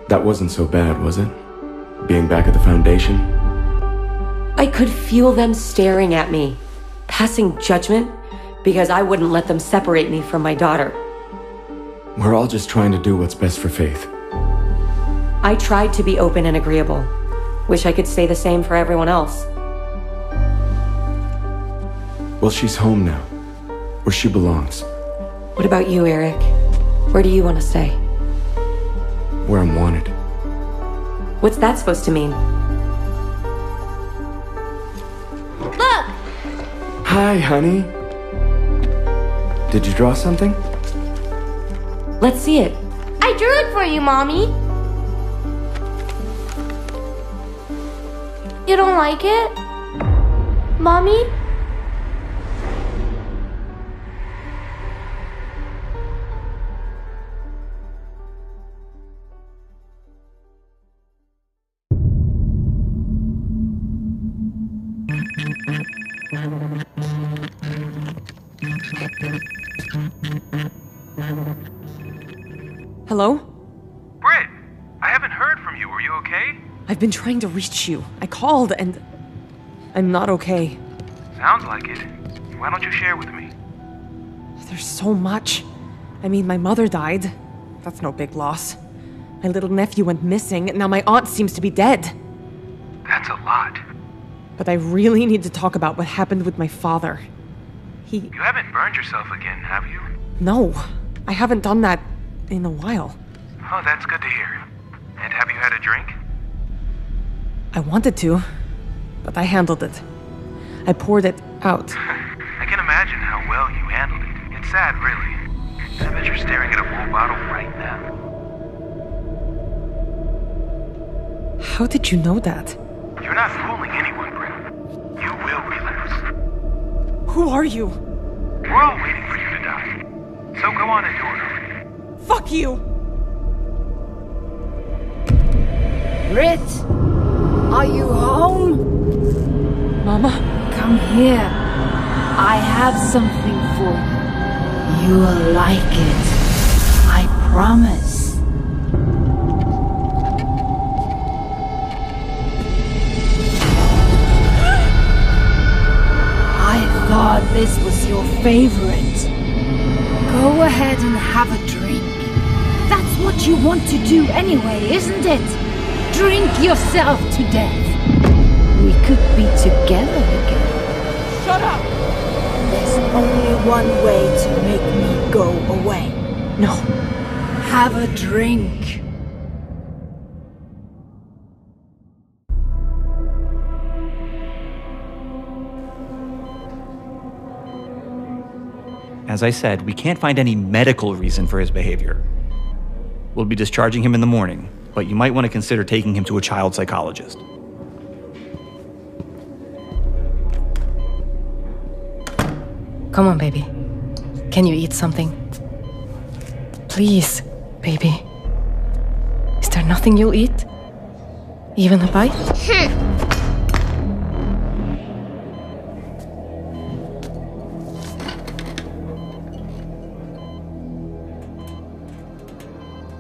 That wasn't so bad, was it? Being back at the Foundation? I could feel them staring at me, passing judgment because I wouldn't let them separate me from my daughter. We're all just trying to do what's best for Faith. I tried to be open and agreeable. Wish I could say the same for everyone else. Well, she's home now, where she belongs. What about you, Eric? Where do you want to stay? Where I'm wanted. What's that supposed to mean? Look! Hi, honey. Did you draw something? Let's see it. I drew it for you, Mommy. You don't like it? Mommy? Hello? Britt! I haven't heard from you. Are you okay? I've been trying to reach you. I called and... I'm not okay. Sounds like it. Why don't you share with me? There's so much. I mean, my mother died. That's no big loss. My little nephew went missing, and now my aunt seems to be dead. That's a lot. But I really need to talk about what happened with my father. You haven't burned yourself again, have you? No, I haven't done that in a while. Oh, that's good to hear. And have you had a drink? I wanted to, but I handled it. I poured it out. I can imagine how well you handled it. It's sad, really. I bet you're staring at a full bottle right now. How did you know that? You're not fooling anyone, Britt. You will relapse. Who are you? We're all waiting for you to die. So go on and do it already. Fuck you! Britt, are you home? Mama? Come here. I have something for you. You will like it. I promise. I thought this was your favorite. Go ahead and have a drink. That's what you want to do anyway, isn't it? Drink yourself to death. We could be together again. Shut up! There's only one way to make me go away. No. Have a drink. As I said, we can't find any medical reason for his behavior. We'll be discharging him in the morning, but you might want to consider taking him to a child psychologist. Come on, baby. Can you eat something? Please, baby. Is there nothing you'll eat? Even a bite?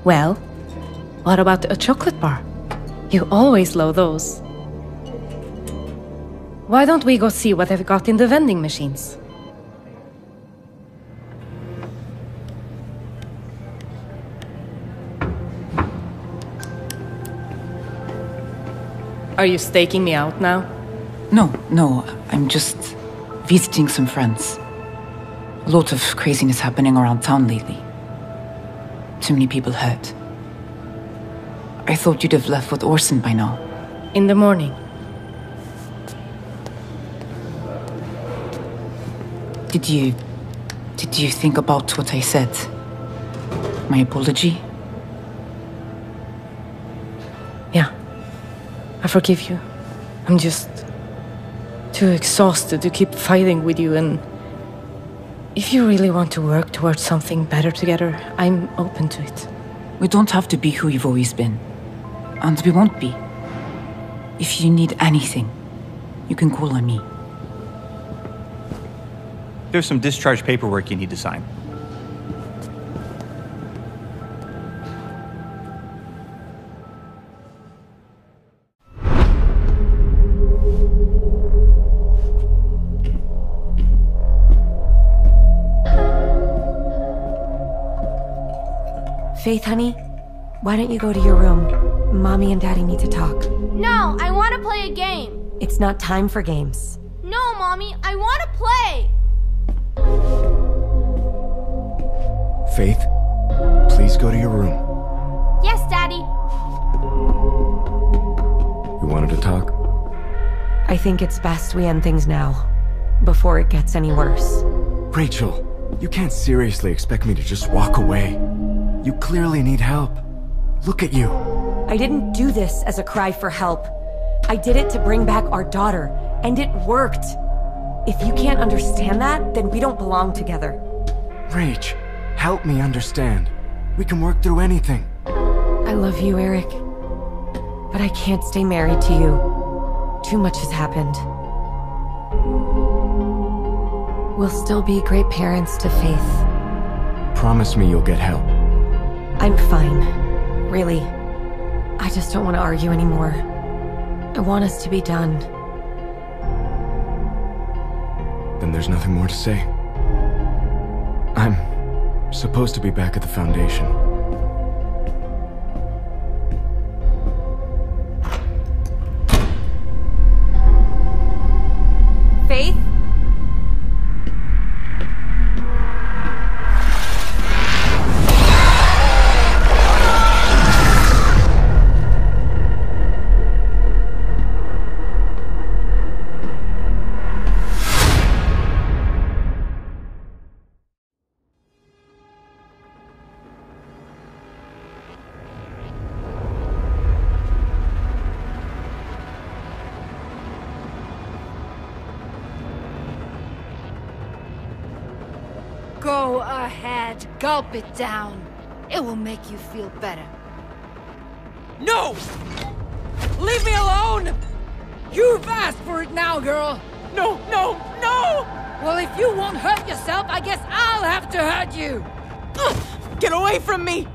Well, what about a chocolate bar? You always love those. Why don't we go see what they've got in the vending machines? Are you staking me out now? No, I'm just visiting some friends. A lot of craziness happening around town lately. Too many people hurt. I thought you'd have left with Orson by now. In the morning. Did you think about what I said? My apology? Yeah. I forgive you. I'm just too exhausted to keep fighting with you, and if you really want to work towards something better together, I'm open to it. We don't have to be who we've always been. And we won't be. If you need anything, you can call on me. There's some discharge paperwork you need to sign. Faith, honey, why don't you go to your room? Mommy and Daddy need to talk. No, I want to play a game. It's not time for games. No, Mommy, I want to play. Faith, please go to your room. Yes, Daddy. You wanted to talk? I think it's best we end things now, before it gets any worse. Rachel, you can't seriously expect me to just walk away. You clearly need help. Look at you. I didn't do this as a cry for help. I did it to bring back our daughter, and it worked. If you can't understand that, then we don't belong together. Rach, help me understand. We can work through anything. I love you, Eric. But I can't stay married to you. Too much has happened. We'll still be great parents to Faith. Promise me you'll get help. I'm fine. Really. I just don't want to argue anymore. I want us to be done. Then there's nothing more to say. I'm supposed to be back at the Foundation. Faith? Go ahead, gulp it down. It will make you feel better. No! Leave me alone! You've asked for it now, girl! No, no, no! Well, if you won't hurt yourself, I guess I'll have to hurt you! Ugh, get away from me!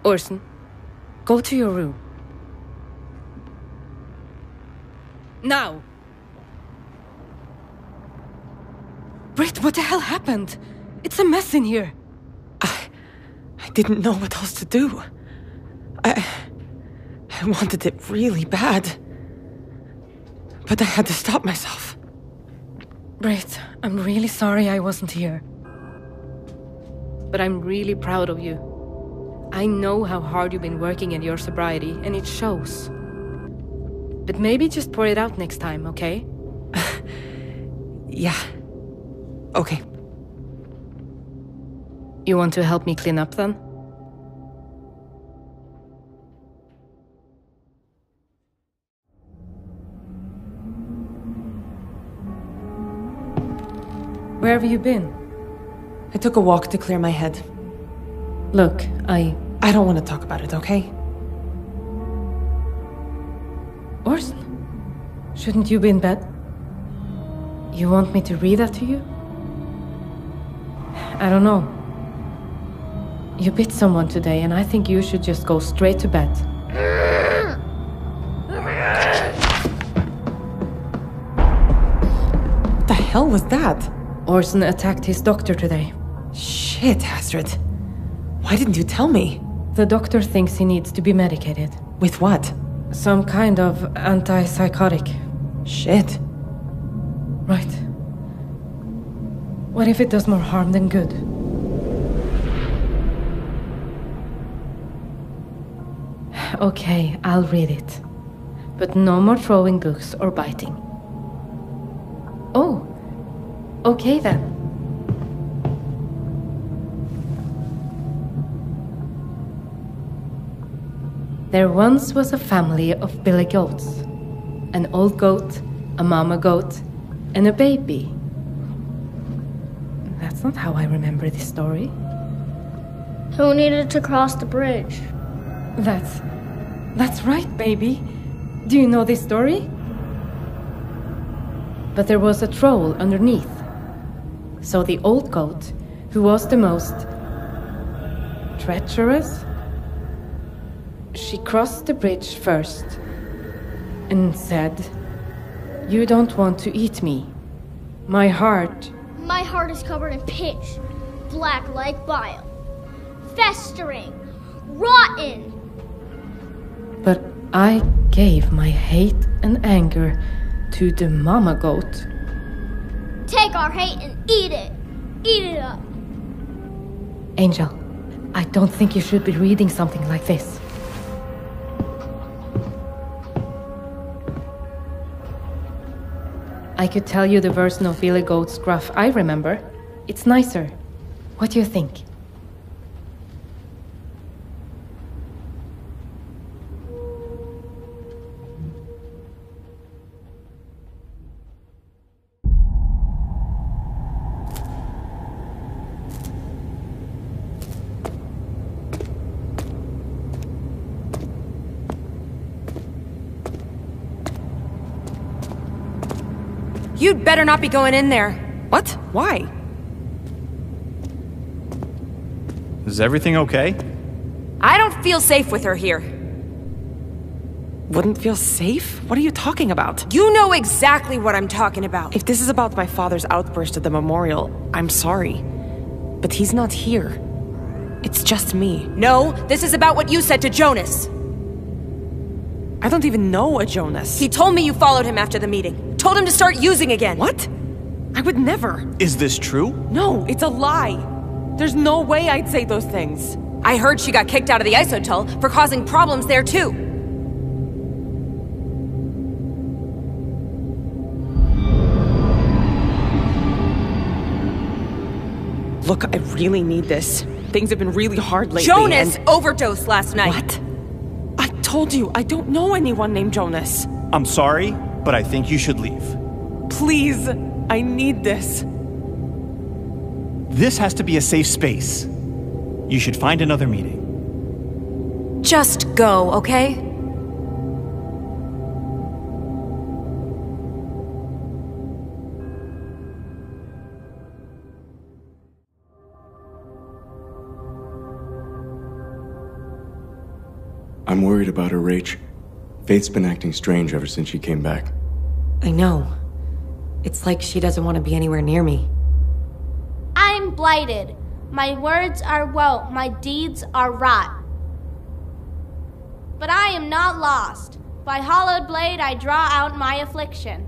Orson, go to your room. Now! Britt, what the hell happened? It's a mess in here. I didn't know what else to do. I wanted it really bad. But I had to stop myself. Britt, I'm really sorry I wasn't here. But I'm really proud of you. I know how hard you've been working in your sobriety, and it shows. But maybe just pour it out next time, okay? Yeah. Okay. You want to help me clean up then? Where have you been? I took a walk to clear my head. Look, I don't want to talk about it, okay? Orson, shouldn't you be in bed? You want me to read that to you? I don't know. You bit someone today, and I think you should just go straight to bed. What the hell was that? Orson attacked his doctor today. Shit, Astrid. Why didn't you tell me? The doctor thinks he needs to be medicated. With what? Some kind of antipsychotic. Shit. Right. What if it does more harm than good? Okay, I'll read it. But no more throwing books or biting. Oh, okay then. There once was a family of billy goats. An old goat, a mama goat, and a baby. That's not how I remember this story. Who needed to cross the bridge? That's right, baby. Do you know this story? But there was a troll underneath. So the old goat, who was the most treacherous, she crossed the bridge first and said, "You don't want to eat me. My heart..." My heart is covered in pitch, black like bile, festering, rotten. But I gave my hate and anger to the mama goat. Take our hate and eat it. Eat it up. Angel, I don't think you should be reading something like this. I could tell you the version of Billy Goat's gruff I remember. It's nicer. What do you think? You'd better not be going in there. What? Why? Is everything okay? I don't feel safe with her here. Wouldn't feel safe? What are you talking about? You know exactly what I'm talking about. If this is about my father's outburst at the memorial, I'm sorry. But he's not here. It's just me. No, this is about what you said to Jonas. I don't even know a Jonas. He told me you followed him after the meeting. Told him to start using again. What? I would never. Is this true? No, it's a lie. There's no way I'd say those things. I heard she got kicked out of the isotunnel for causing problems there too. Look, I really need this. Things have been really hard lately. Jonas overdosed last night. What? I told you, I don't know anyone named Jonas. I'm sorry, but I think you should leave. Please, I need this. This has to be a safe space. You should find another meeting. Just go, okay? I'm worried about her, Rach. Faith's been acting strange ever since she came back. I know. It's like she doesn't want to be anywhere near me. I'm blighted. My words are woe, my deeds are rot. But I am not lost. By hollowed blade I draw out my affliction.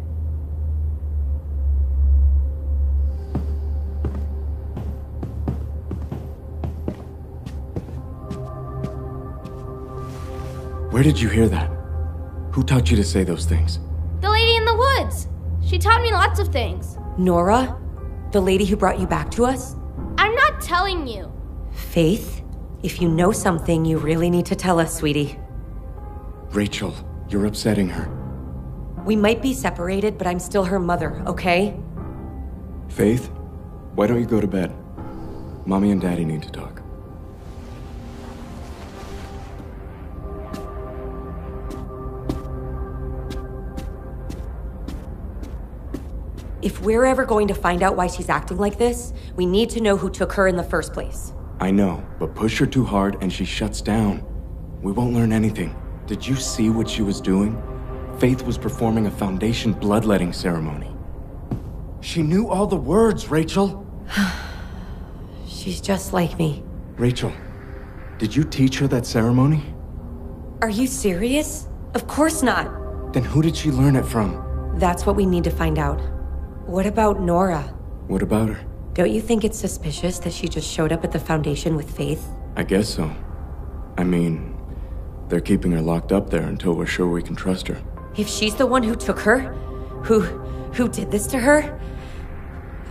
Where did you hear that? Who taught you to say those things? The lady in the woods. She taught me lots of things. Nora? The lady who brought you back to us? I'm not telling you. Faith, if you know something, you really need to tell us, sweetie. Rachel, you're upsetting her. We might be separated, but I'm still her mother, okay? Faith, why don't you go to bed? Mommy and Daddy need to talk. If we're ever going to find out why she's acting like this, we need to know who took her in the first place. I know, but push her too hard and she shuts down. We won't learn anything. Did you see what she was doing? Faith was performing a Foundation bloodletting ceremony. She knew all the words, Rachel! She's just like me. Rachel, did you teach her that ceremony? Are you serious? Of course not. Then who did she learn it from? That's what we need to find out. What about Nora? What about her? Don't you think it's suspicious that she just showed up at the Foundation with Faith? I guess so. I mean, They're keeping her locked up there until we're sure we can trust her. If she's the one who took her, who did this to her,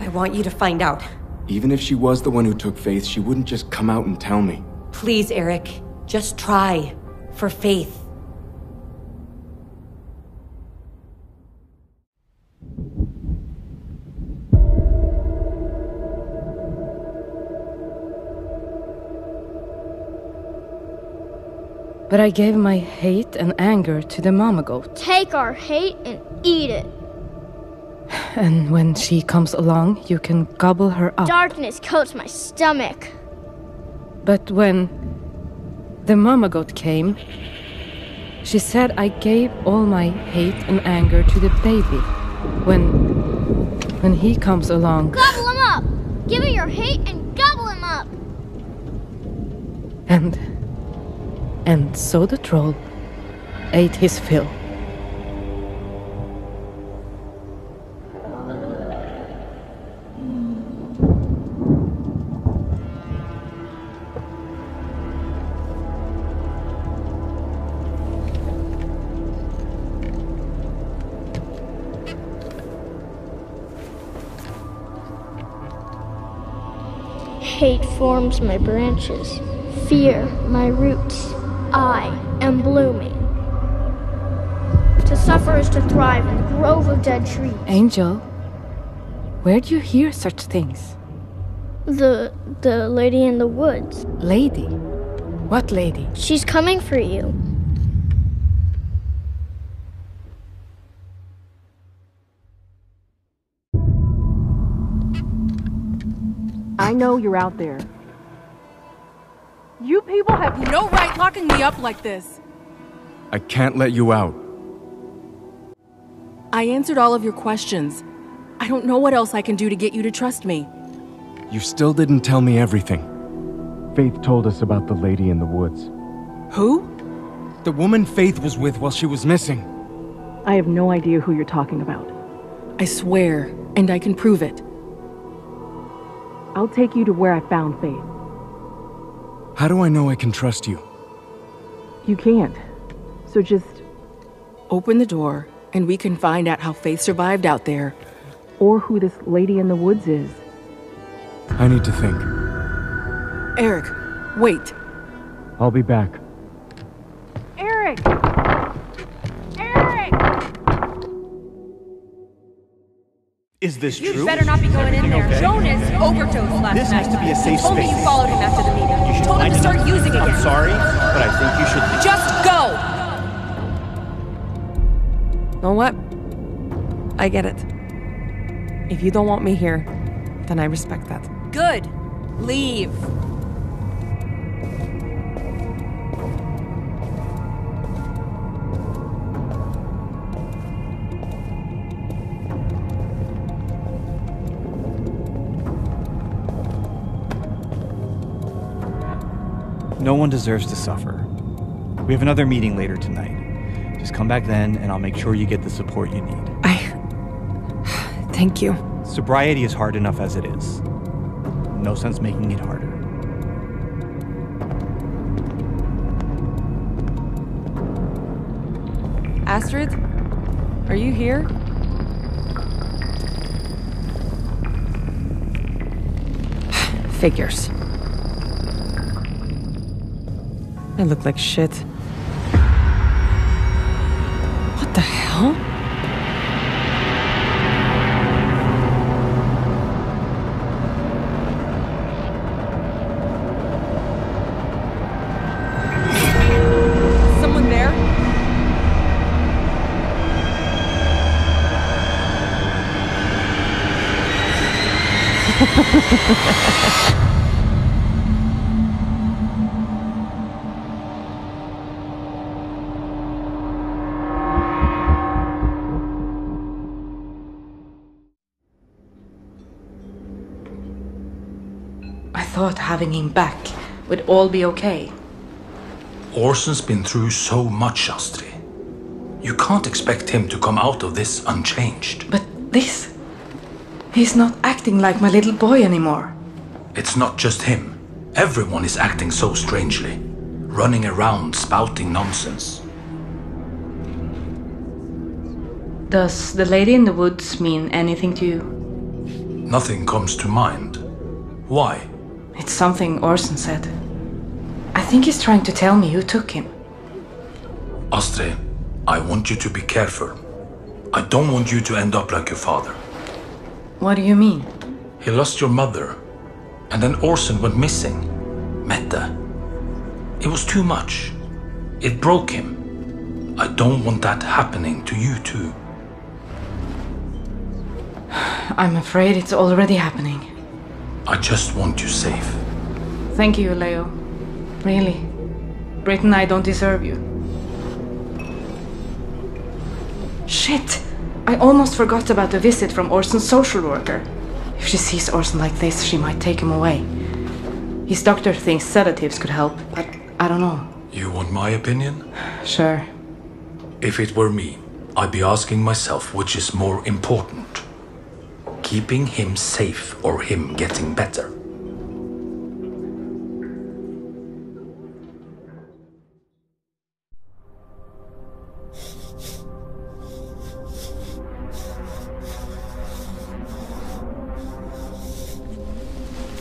I want you to find out. Even if she was the one who took Faith, she wouldn't just come out and tell me. Please, Eric, just try. For Faith. But I gave my hate and anger to the mama goat. Take our hate and eat it. And when she comes along, you can gobble her up. Darkness coats my stomach. But when the mama goat came, she said I gave all my hate and anger to the baby. When he comes along... Gobble him up! Give it your hate and gobble him up! And so the troll ate his fill. Hate forms my branches, fear my roots. I am blooming. To suffer is to thrive in the grove of dead trees. Angel, where'd you hear such things? The lady in the woods. Lady? What lady? She's coming for you. I know you're out there. You people have no right locking me up like this. I can't let you out. I answered all of your questions. I don't know what else I can do to get you to trust me. You still didn't tell me everything. Faith told us about the lady in the woods. Who? The woman Faith was with while she was missing. I have no idea who you're talking about. I swear, and I can prove it. I'll take you to where I found Faith. How do I know I can trust you? You can't. So just open the door, and we can find out how Faith survived out there. Or who this lady in the woods is. I need to think. Eric, wait. I'll be back. Eric! Eric! Is this true? You better not be going in there. Okay? Jonas overdosed last night. This has to be a safe Told me space. you followed him after the meeting. You should Told him to find start another- using it again. I'm sorry, but I think you should leave. Just go! Know what? I get it. If you don't want me here, then I respect that. Good. Leave. No one deserves to suffer. We have another meeting later tonight. Just come back then, and I'll make sure you get the support you need. Thank you. Sobriety is hard enough as it is. No sense making it harder. Astrid? Are you here? Figures. I look like shit. What the hell? Someone there? I thought having him back would all be okay. Orson's been through so much, Astrid. You can't expect him to come out of this unchanged. But this... He's not acting like my little boy anymore. It's not just him. Everyone is acting so strangely. running around spouting nonsense. Does the lady in the woods mean anything to you? Nothing comes to mind. Why? It's something Orson said. I think he's trying to tell me who took him. Astrid, I want you to be careful. I don't want you to end up like your father. What do you mean? He lost your mother, and then Orson went missing. Mette. It was too much. It broke him. I don't want that happening to you too. I'm afraid it's already happening. I just want you safe. Thank you, Leo. Really. Britt and I don't deserve you. Shit! I almost forgot about the visit from Orson's social worker. If she sees Orson like this, she might take him away. His doctor thinks sedatives could help, but I don't know. You want my opinion? Sure. If it were me, I'd be asking myself which is more important. Keeping him safe or him getting better.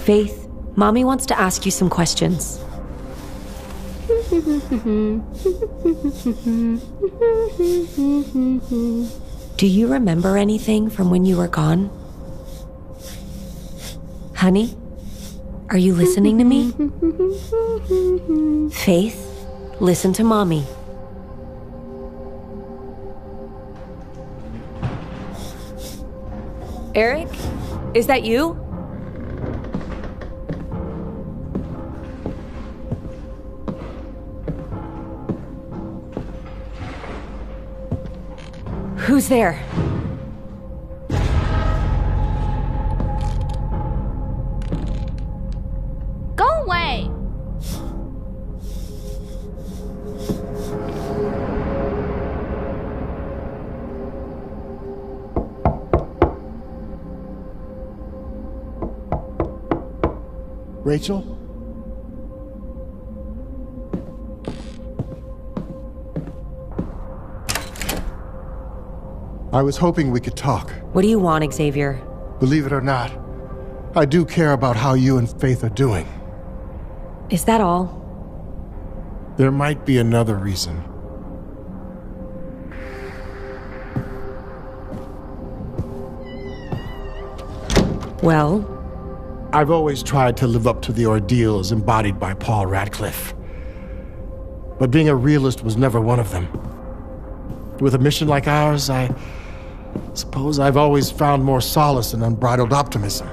Faith, Mommy wants to ask you some questions. Do you remember anything from when you were gone? Honey? Are you listening to me? Faith, listen to Mommy. Eric? Is that you? Who's there? Go away! Rachel? I was hoping we could talk. What do you want, Xavier? Believe it or not, I do care about how you and Faith are doing. Is that all? There might be another reason. Well? I've always tried to live up to the ordeals embodied by Paul Radcliffe. But being a realist was never one of them. With a mission like ours, I suppose I've always found more solace in unbridled optimism.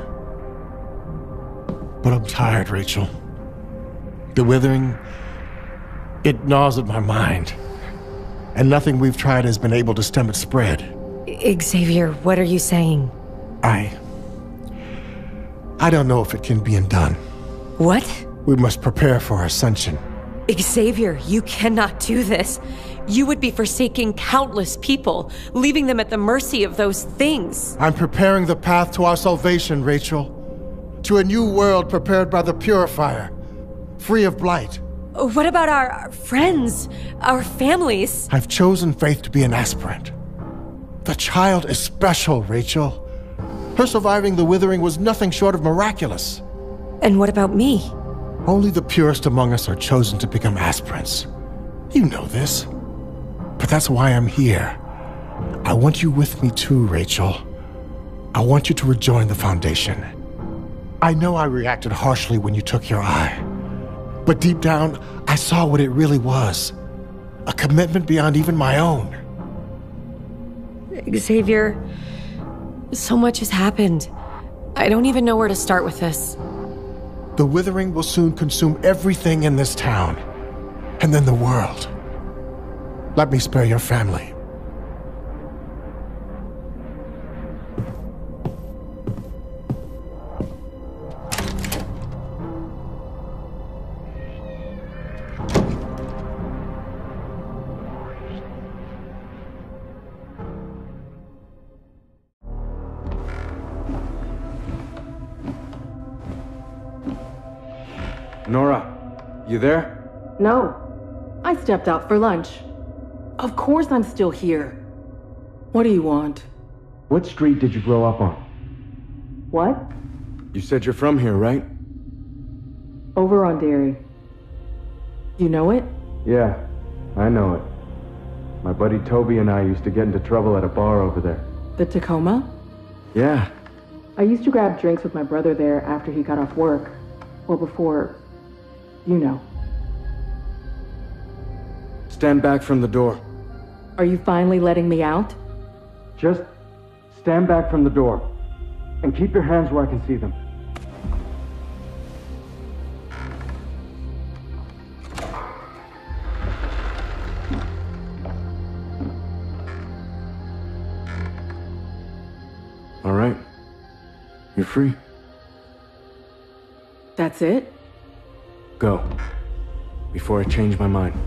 But I'm tired, Rachel. The withering, it gnaws at my mind. And nothing we've tried has been able to stem its spread. Xavier, what are you saying? I don't know if it can be undone. What? We must prepare for Ascension. Xavier, you cannot do this. You would be forsaking countless people, leaving them at the mercy of those things. I'm preparing the path to our salvation, Rachel. To a new world prepared by the Purifier, free of blight. What about our friends, our families? I've chosen Faith to be an aspirant. The child is special, Rachel. Her surviving the withering was nothing short of miraculous. And what about me? Only the purest among us are chosen to become aspirants. You know this. But that's why I'm here. I want you with me too, Rachel. I want you to rejoin the Foundation. I know I reacted harshly when you took your eye. But deep down, I saw what it really was. A commitment beyond even my own. Xavier, so much has happened. I don't even know where to start with this. The withering will soon consume everything in this town. And then the world. Let me spare your family. Nora, you there? No. I stepped out for lunch. Of course I'm still here. What do you want? What street did you grow up on? What? You said you're from here, right? Over on Dairy. You know it? Yeah, I know it. My buddy Toby and I used to get into trouble at a bar over there. The Tacoma? Yeah. I used to grab drinks with my brother there after he got off work. Well, before... you know. Stand back from the door. Are you finally letting me out? Just stand back from the door. And keep your hands where I can see them. All right. You're free. That's it? Go. Before I change my mind.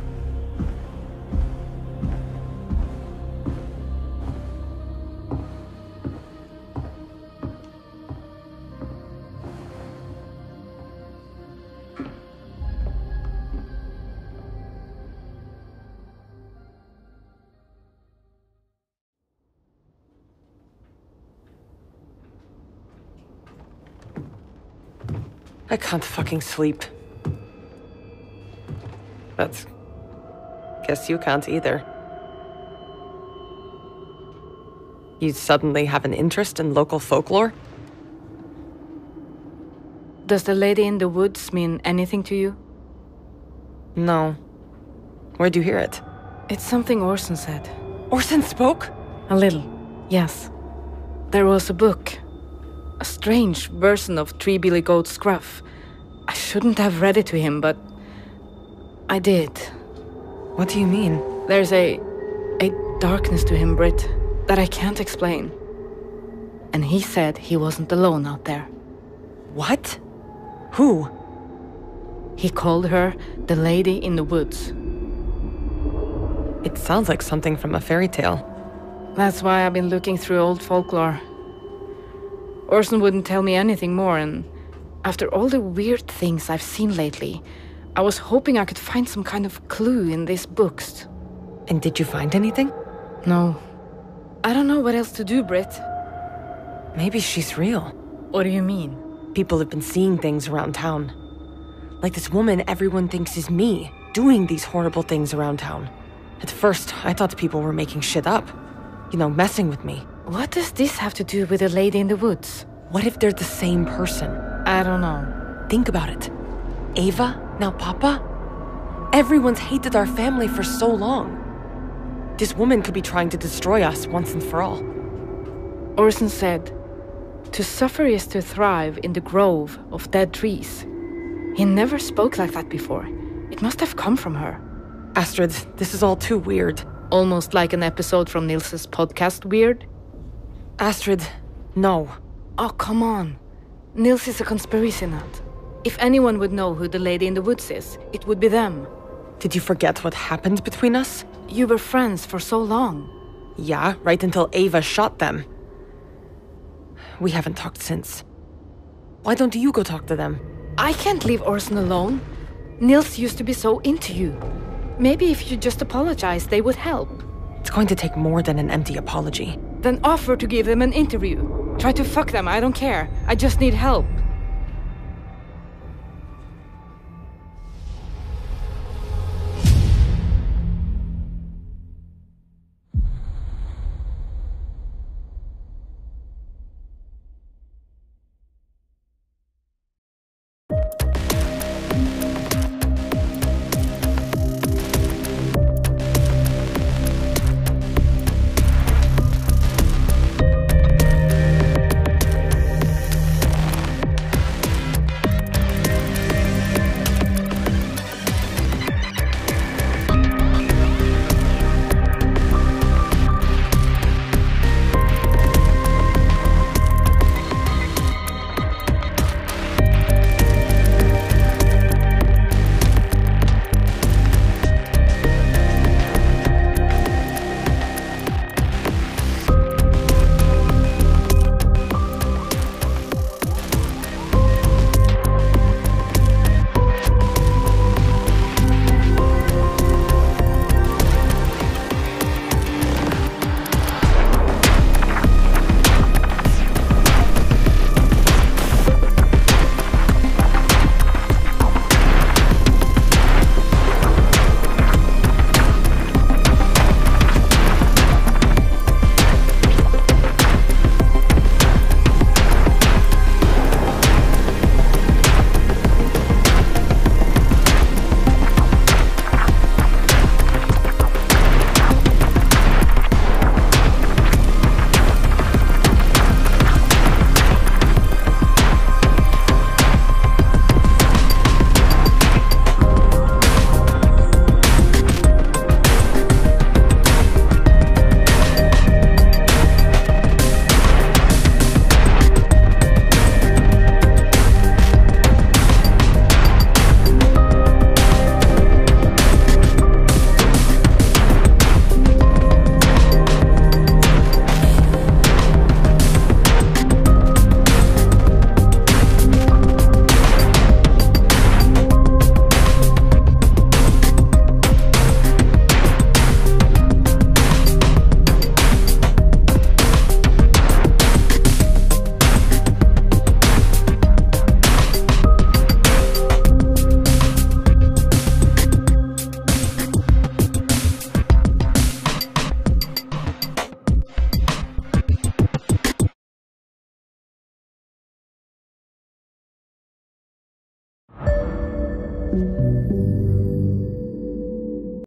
I can't fucking sleep. But... guess you can't either. You suddenly have an interest in local folklore? Does the lady in the woods mean anything to you? No. Where'd you hear it? It's something Orson said. Orson spoke? A little, yes. There was a book. A strange version of Three Billy Goat Scruff. I shouldn't have read it to him, but... I did. What do you mean? There's a darkness to him, Britt, that I can't explain. And he said he wasn't alone out there. What? Who? He called her the Lady in the Woods. It sounds like something from a fairy tale. That's why I've been looking through old folklore. Orson wouldn't tell me anything more, and after all the weird things I've seen lately, I was hoping I could find some kind of clue in these books. And did you find anything? No. I don't know what else to do, Britt. Maybe she's real. What do you mean? People have been seeing things around town. Like this woman everyone thinks is me, doing these horrible things around town. At first, I thought people were making shit up. You know, messing with me. What does this have to do with the lady in the woods? What if they're the same person? I don't know. Think about it. Ava, now Papa? Everyone's hated our family for so long. This woman could be trying to destroy us once and for all. Orson said, to suffer is to thrive in the grove of dead trees. He never spoke like that before. It must have come from her. Astrid, this is all too weird. Almost like an episode from Nils's podcast Weird. Astrid, no. Oh, come on. Nils is a conspiracy nut. If anyone would know who the lady in the woods is, it would be them. Did you forget what happened between us? You were friends for so long. Yeah, right until Ava shot them. We haven't talked since. Why don't you go talk to them? I can't leave Orson alone. Nils used to be so into you. Maybe if you just apologize, they would help. It's going to take more than an empty apology. Then offer to give them an interview. Try to fuck them, I don't care. I just need help.